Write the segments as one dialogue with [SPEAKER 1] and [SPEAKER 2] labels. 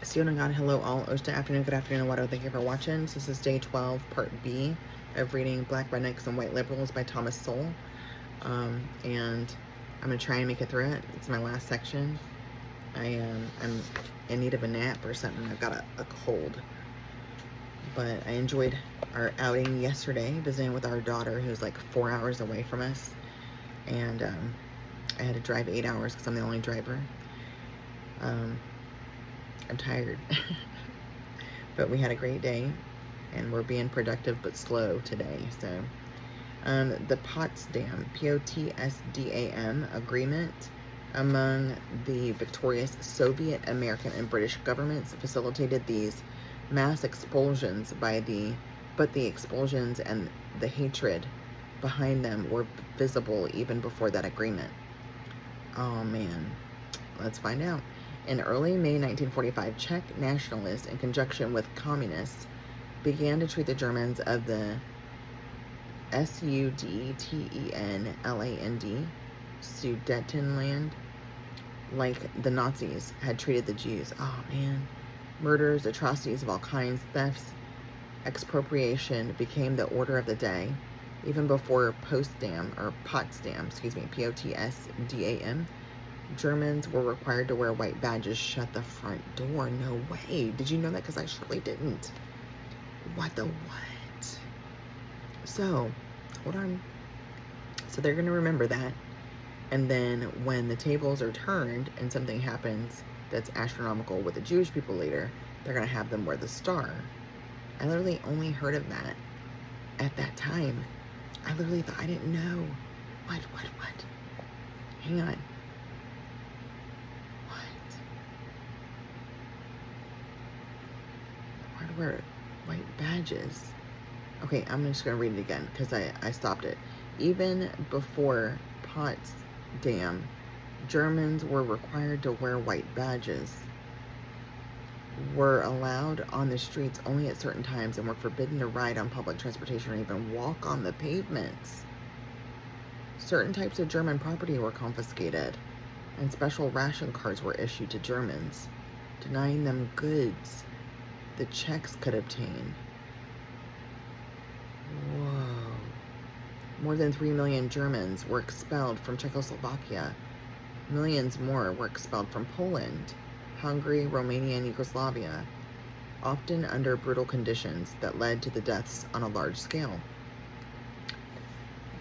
[SPEAKER 1] Stephen and God, hello all. Oshta afternoon, good afternoon, Wado. Thank you for watching. So this is day 12, part B of reading Black Rednecks and White Liberals by Thomas Sowell. And I'm going to try and make it through it. It's my last section. I'm in need of a nap or something. I've got a cold. But I enjoyed our outing yesterday, visiting with our daughter, who's like 4 hours away from us. And I had to drive 8 hours because I'm the only driver. I'm tired. But we had a great day, and we're being productive but slow today. So the Potsdam, Potsdam agreement among the victorious Soviet, American, and British governments facilitated these mass expulsions but the expulsions and the hatred behind them were visible even before that agreement. Oh man, let's find out. In early May 1945, Czech nationalists, in conjunction with communists, began to treat the Germans of the Sudetenland, Sudetenland, like the Nazis had treated the Jews. Oh man. Murders, atrocities of all kinds, thefts, expropriation became the order of the day. Even before Potsdam, Potsdam, Germans were required to wear white badges. Shut the front door. No way. Did you know that? Because I surely didn't. What the what? So, hold on. So they're going to remember that. And then when the tables are turned and something happens that's astronomical with the Jewish people later, they're going to have them wear the star. I literally only heard of that at that time. I literally thought, I didn't know. What? Hang on. Why do I wear white badges? Okay, I'm just going to read it again because I stopped it. Even before Potsdam, Germans were required to wear white badges, were allowed on the streets only at certain times, and were forbidden to ride on public transportation or even walk on the pavements. Certain types of German property were confiscated, and special ration cards were issued to Germans, denying them goods the Czechs could obtain. Whoa. More than 3 million Germans were expelled from Czechoslovakia. Millions more were expelled from Poland, Hungary, Romania, and Yugoslavia, often under brutal conditions that led to the deaths on a large scale.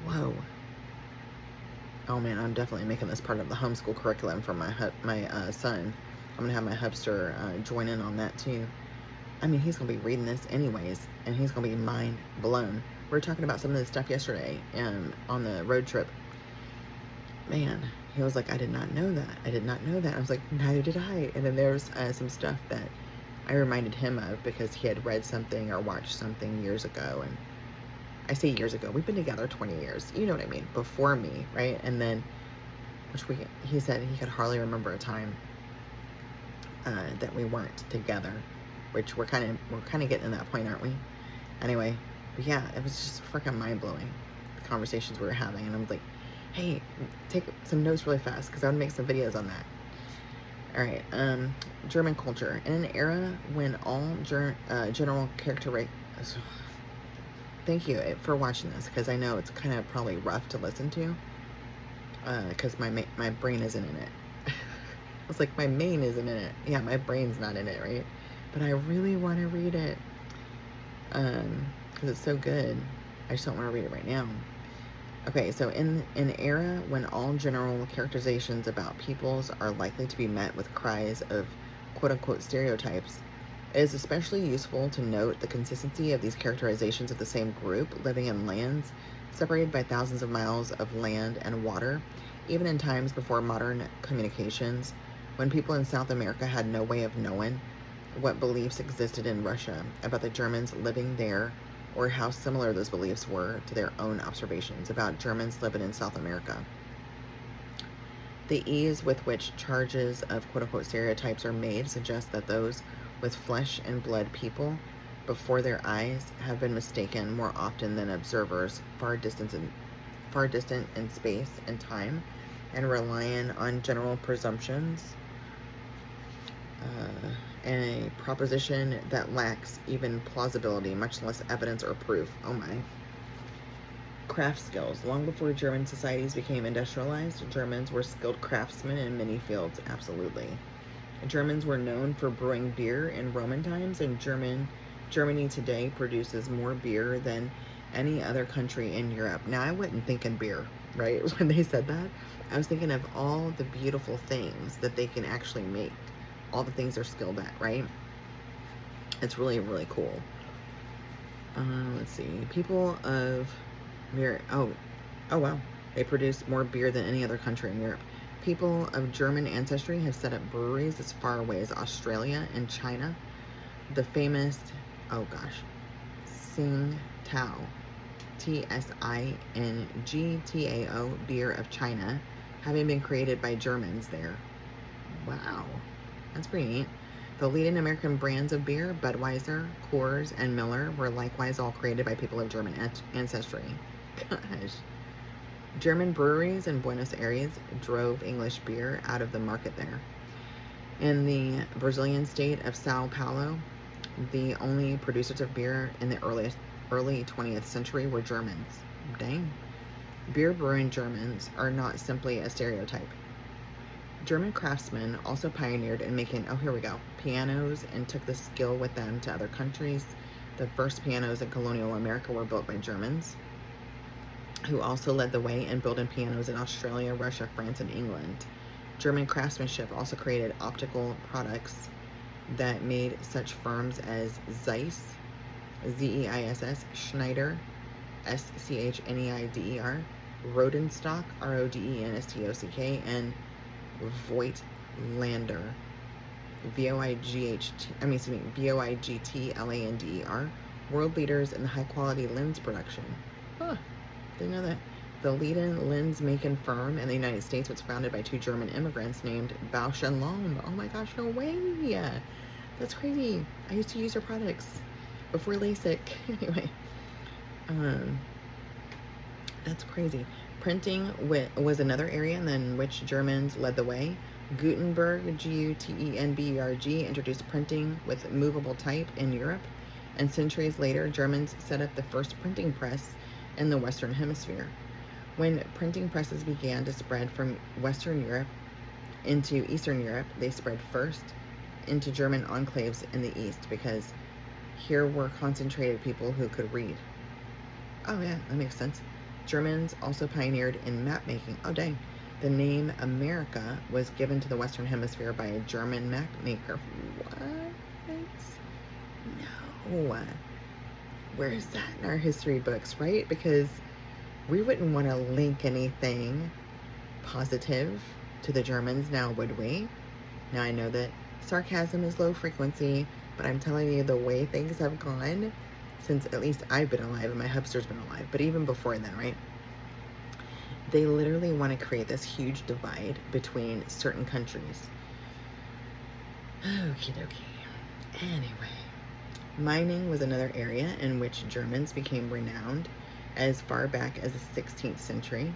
[SPEAKER 1] Whoa. Oh man, I'm definitely making this part of the homeschool curriculum for my son. I'm going to have my hubster join in on that too. I mean, he's going to be reading this anyways, and he's going to be mind blown. We were talking about some of this stuff yesterday on the road trip. Man, he was like, I did not know that. I did not know that. I was like, neither did I. And then there's some stuff that I reminded him of because he had read something or watched something years ago. And I say years ago, we've been together 20 years. You know what I mean? Before me, right? And then, he said he could hardly remember a time that we weren't together, which we're kind of getting to that point, aren't we? Anyway, but yeah, it was just freaking mind-blowing, the conversations we were having. And I was like, hey, take some notes really fast because I would make some videos on that. All right, German culture. In an era when all general characteristics... Thank you for watching this because I know it's kind of probably rough to listen to because my brain isn't in it. It's like my main isn't in it. Yeah, my brain's not in it, right? But I really want to read it because it's so good. I just don't want to read it right now. Okay, so in an era when all general characterizations about peoples are likely to be met with cries of quote-unquote stereotypes, it is especially useful to note the consistency of these characterizations of the same group living in lands separated by thousands of miles of land and water, even in times before modern communications, when people in South America had no way of knowing what beliefs existed in Russia about the Germans living there, or how similar those beliefs were to their own observations about Germans living in South America. The ease with which charges of quote-unquote stereotypes are made suggests that those with flesh and blood people before their eyes have been mistaken more often than observers far distant in space and time, and relying on general presumptions a proposition that lacks even plausibility, much less evidence or proof. Oh my. Craft skills. Long before German societies became industrialized, Germans were skilled craftsmen in many fields. Absolutely. Germans were known for brewing beer in Roman times, and Germany today produces more beer than any other country in Europe. Now, I wasn't thinking beer, right? When they said that, I was thinking of all the beautiful things that they can actually make, all the things they're skilled at, right? It's really, really cool. Let's see. People of oh wow. They produce more beer than any other country in Europe. People of German ancestry have set up breweries as far away as Australia and China. The famous, oh gosh, Tsingtao, Tsingtao beer of China, having been created by Germans there. Wow, that's pretty neat. The leading American brands of beer, Budweiser, Coors, and Miller, were likewise all created by people of German ancestry. Gosh. German breweries in Buenos Aires drove English beer out of the market there. In the Brazilian state of Sao Paulo, the only producers of beer in the early 20th century were Germans. Dang. Beer brewing Germans are not simply a stereotype. German craftsmen also pioneered in making, oh, here we go, pianos, and took the skill with them to other countries. The first pianos in colonial America were built by Germans, who also led the way in building pianos in Australia, Russia, France, and England. German craftsmanship also created optical products that made such firms as Zeiss, Zeiss, Schneider, Schneider, Rodenstock, Rodenstock, and Voigtlander, Voigtlander, world leaders in high quality lens production. Huh, didn't know that. The leading lens making firm in the United States was founded by two German immigrants named Bausch and Lomb. Oh my gosh, no way! That's crazy. I used to use their products before LASIK. Anyway, that's crazy. Printing was another area in which Germans led the way. Gutenberg, Gutenberg, introduced printing with movable type in Europe, and centuries later, Germans set up the first printing press in the Western Hemisphere. When printing presses began to spread from Western Europe into Eastern Europe, they spread first into German enclaves in the East, because here were concentrated people who could read. Oh yeah, that makes sense. Germans also pioneered in map making. Oh dang. The name America was given to the Western Hemisphere by a German map maker. What? No. Where is that in our history books, right? Because we wouldn't want to link anything positive to the Germans now, would we? Now, I know that sarcasm is low frequency, but I'm telling you, the way things have gone since at least I've been alive and my hubster's been alive, but even before then, right? They literally want to create this huge divide between certain countries. Okie dokie. Anyway, mining was another area in which Germans became renowned as far back as the 16th century.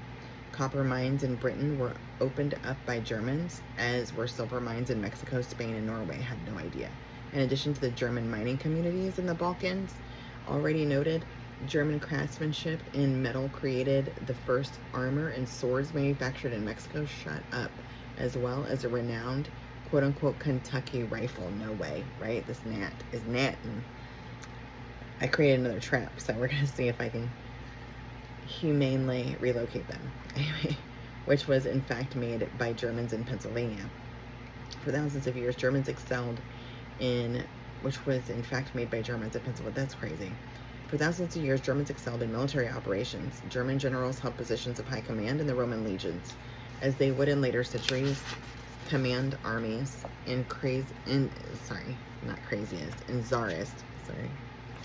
[SPEAKER 1] Copper mines in Britain were opened up by Germans, as were silver mines in Mexico, Spain, and Norway. I had no idea. In addition to the German mining communities in the Balkans, already noted, German craftsmanship in metal created the first armor and swords manufactured in Mexico. Shut up. As well as a renowned quote-unquote Kentucky rifle. No way, right? This gnat is gnatting. I created another trap, so we're going to see if I can humanely relocate them. Anyway, which was in fact made by Germans in Pennsylvania. For thousands of years, Germans excelled in, which was in fact made by Germans in Pennsylvania. That's crazy. For thousands of years, Germans excelled in military operations. German generals held positions of high command in the Roman legions, as they would in later centuries command armies in Tsarist. Sorry,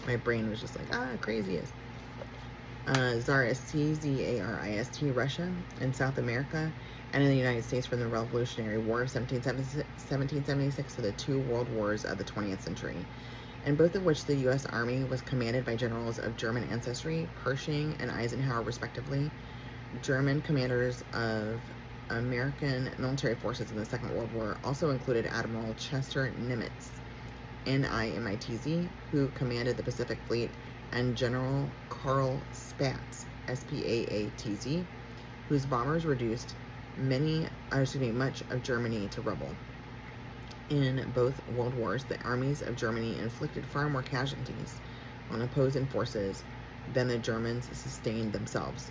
[SPEAKER 1] my brain was just like, craziest. Tsarist, Czarist, Russia, and South America, and in the United States from the Revolutionary War of 1776 to the two world wars of the 20th century, in both of which the U.S. Army was commanded by generals of German ancestry, Pershing and Eisenhower respectively. German commanders of American military forces in the Second World War also included Admiral Chester Nimitz, Nimitz, who commanded the Pacific Fleet, and General Karl Spaatz, Spaatz, whose bombers reduced much of Germany to rubble. In both World Wars, the armies of Germany inflicted far more casualties on opposing forces than the Germans sustained themselves.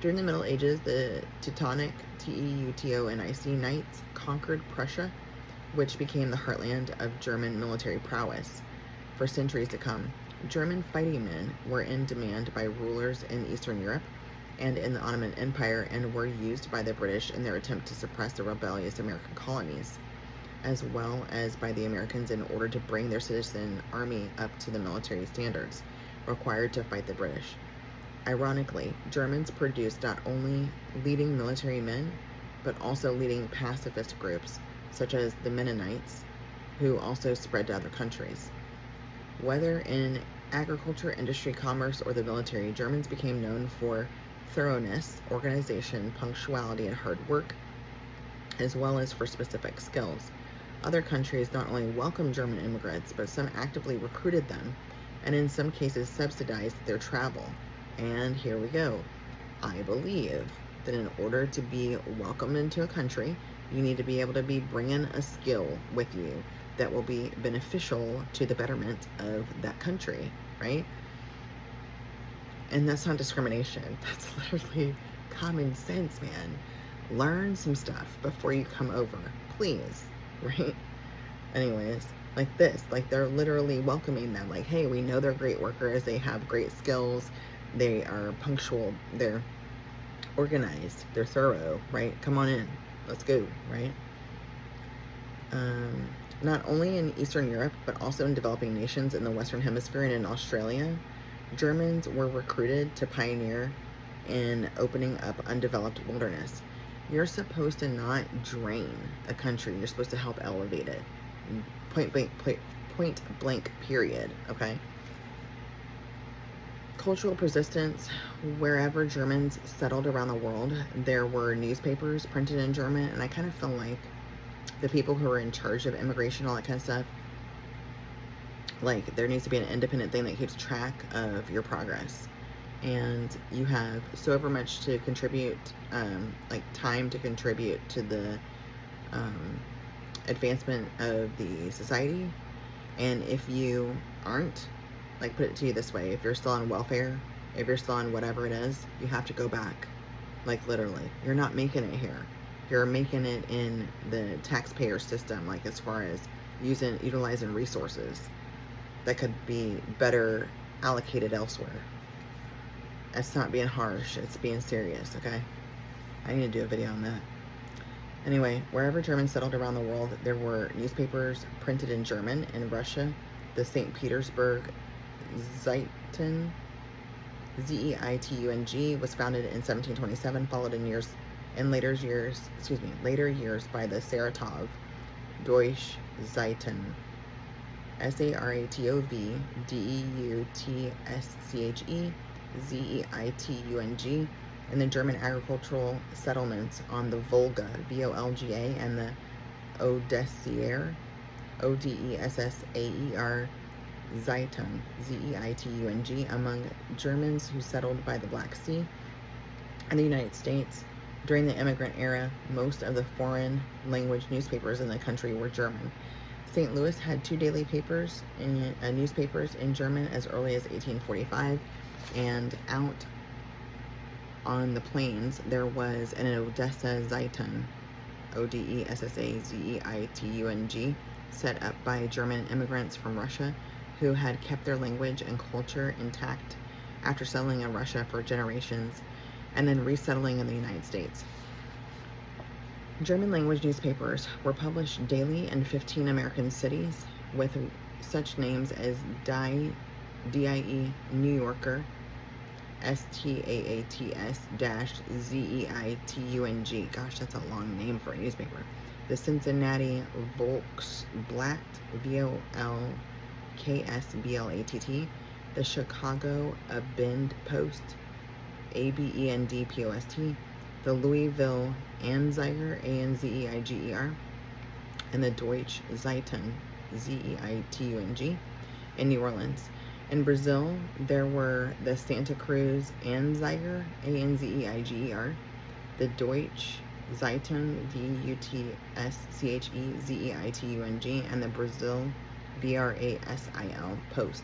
[SPEAKER 1] During the Middle Ages, the Teutonic Teutonic Knights conquered Prussia, which became the heartland of German military prowess for centuries to come. German fighting men were in demand by rulers in Eastern Europe and in the Ottoman Empire, and were used by the British in their attempt to suppress the rebellious American colonies, as well as by the Americans in order to bring their citizen army up to the military standards required to fight the British. Ironically, Germans produced not only leading military men, but also leading pacifist groups, such as the Mennonites, who also spread to other countries. Whether in agriculture, industry, commerce, or the military, Germans became known for thoroughness, organization, punctuality, and hard work, as well as for specific skills. Other countries not only welcomed German immigrants, but some actively recruited them, and in some cases subsidized their travel. And here we go. I believe that in order to be welcomed into a country, you need to be able to be bringing a skill with you that will be beneficial to the betterment of that country, right? And that's not discrimination. That's literally common sense, man. Learn some stuff before you come over, please, right? Anyways, like this, like they're literally welcoming them. Like, hey, we know they're great workers. They have great skills. They are punctual. They're organized. They're thorough, right? Come on in. Let's go, right? Not only in Eastern Europe, but also in developing nations in the Western Hemisphere and in Australia, Germans were recruited to pioneer in opening up undeveloped wilderness. You're supposed to not drain a country. You're supposed to help elevate it. Point blank, period, okay? Cultural persistence. Wherever Germans settled around the world, there were newspapers printed in German, and I kind of feel like the people who are in charge of immigration, all that kind of stuff, like there needs to be an independent thing that keeps track of your progress. And you have so ever much to contribute, like time to contribute to the advancement of the society. And if you aren't, like, put it to you this way, if you're still on welfare, if you're still on whatever it is, you have to go back. Like, literally, you're not making it here. You're making it in the taxpayer system, like as far as utilizing resources that could be better allocated elsewhere. It's not being harsh, it's being serious, okay? I need to do a video on that. Anyway, wherever Germans settled around the world, there were newspapers printed in German. In Russia, the St. Petersburg Zeitung, Zeitung, was founded in 1727, followed in later years by the Saratov Deutsche Zeitung, Saratov Deutsche Zeitung, and the German agricultural settlements on the Volga, Volga, and the Odessaer, Odessaer Zeitung, Zeitung, among Germans who settled by the Black Sea. In the United States, during the immigrant era, most of the foreign language newspapers in the country were German. St. Louis had 2 daily newspapers in German as early as 1845, and out on the plains there was an Odessa Zeitung, Odessa Zeitung, set up by German immigrants from Russia who had kept their language and culture intact after settling in Russia for generations and then resettling in the United States. German language newspapers were published daily in 15 American cities with such names as Die New Yorker, Staats-Zeitung. Gosh, that's a long name for a newspaper. The Cincinnati Volksblatt, Volksblatt. The Chicago Abend Post, Abendpost. The Louisville Anzeiger, Anzeiger. And the Deutsche Zeitung, Zeitung, in New Orleans. In Brazil, there were the Santa Cruz Anzeiger, Anzeiger, the Deutsche Zeitung, Dutschzeitung, and the Brazil Brasil Post.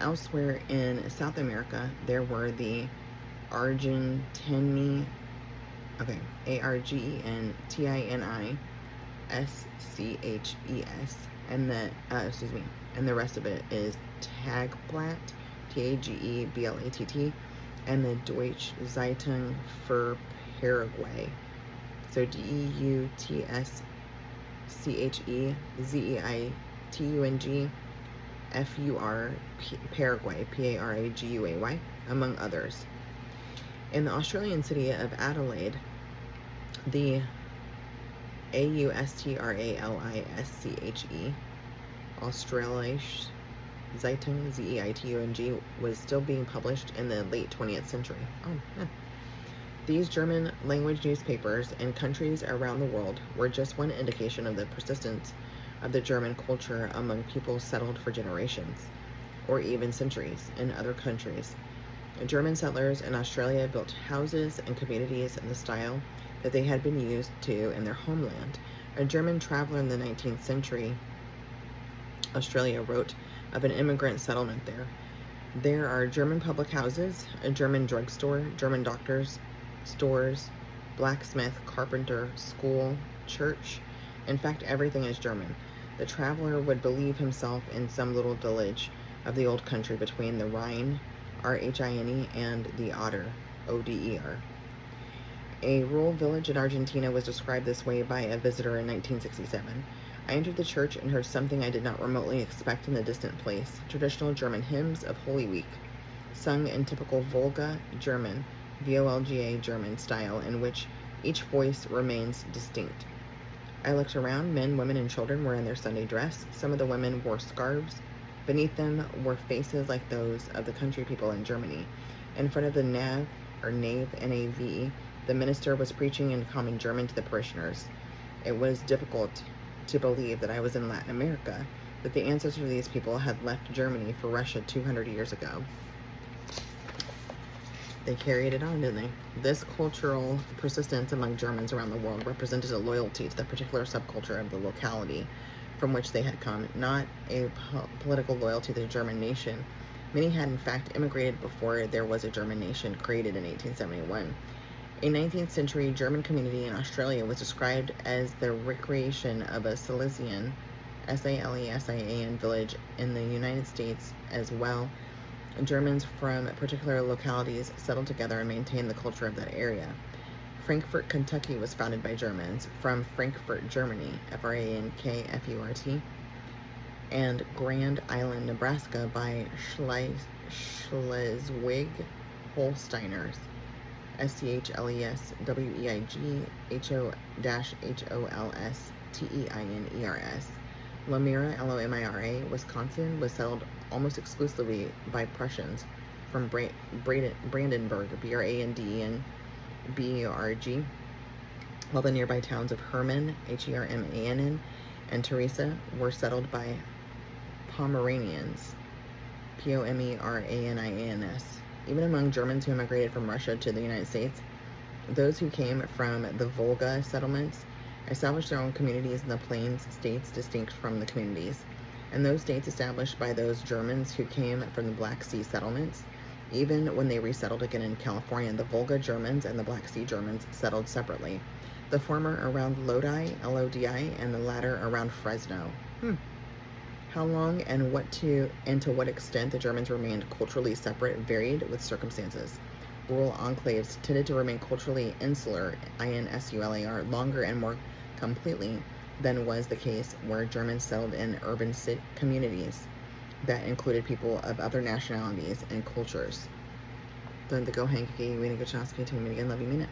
[SPEAKER 1] Elsewhere in South America, there were the Argentini, Argentinsches, and the rest of it is Tagblatt, Tageblatt, and the Deutsche Zeitung für Paraguay. So Dutschzeitung, FUR Paraguay, Paraguay, among others. In the Australian city of Adelaide, the Australische Australische Zeitung, Zeitung, was still being published in the late 20th century. These German language newspapers in countries around the world were just one indication of the persistence of the German culture among people settled for generations, or even centuries, in other countries. German settlers in Australia built houses and communities in the style that they had been used to in their homeland. A German traveler in the 19th century, Australia, wrote of an immigrant settlement there. There are German public houses, a German drugstore, German doctors, stores, blacksmith, carpenter, school, church. In fact, everything is German. The traveler would believe himself in some little village of the old country between the Rhine, Rhine, and the Oder, Oder. A rural village in Argentina was described this way by a visitor in 1967. I entered the church and heard something I did not remotely expect in the distant place. Traditional German hymns of Holy Week, sung in typical Volga German, Volga German style, in which each voice remains distinct. I looked around. Men, women, and children were in their Sunday dress. Some of the women wore scarves. Beneath them were faces like those of the country people in Germany. In front of the nave, N-A-V-E, the minister was preaching in common German to the parishioners. It was difficult to believe that I was in Latin America, that the ancestors of these people had left Germany for Russia 200 years ago. They carried it on, didn't they? This cultural persistence among Germans around the world represented a loyalty to the particular subculture of the locality from which they had come, not a political loyalty to the German nation. Many had in fact immigrated before there was a German nation created in 1871. A 19th century German community in Australia was described as the recreation of a Salesian, Salesian village in the United States as well. Germans from particular localities settled together and maintained the culture of that area. Frankfort, Kentucky was founded by Germans from Frankfurt, Germany, Frankfurt, and Grand Island, Nebraska by Schleswig-Holsteiners, Schleswig-Holsteiners. Lomira, Lomira, Wisconsin, was settled almost exclusively by Prussians from Brandenburg, Brandenburg, while the nearby towns of Hermann, Hermann, and Teresa were settled by Pomeranians, Pomeranians. Even among Germans who immigrated from Russia to the United States, those who came from the Volga settlements established their own communities in the Plains states distinct from the communities, and those states established by those Germans who came from the Black Sea settlements. Even when they resettled again in California, the Volga Germans and the Black Sea Germans settled separately, the former around Lodi, Lodi, and the latter around Fresno. How long and to what extent the Germans remained culturally separate varied with circumstances. Rural enclaves tended to remain culturally insular, insular, longer and more completely than was the case where Germans settled in urban communities that included people of other nationalities and cultures. Don't go Hanky, Winnie Gachowski, 2 minutes again, love you, minute.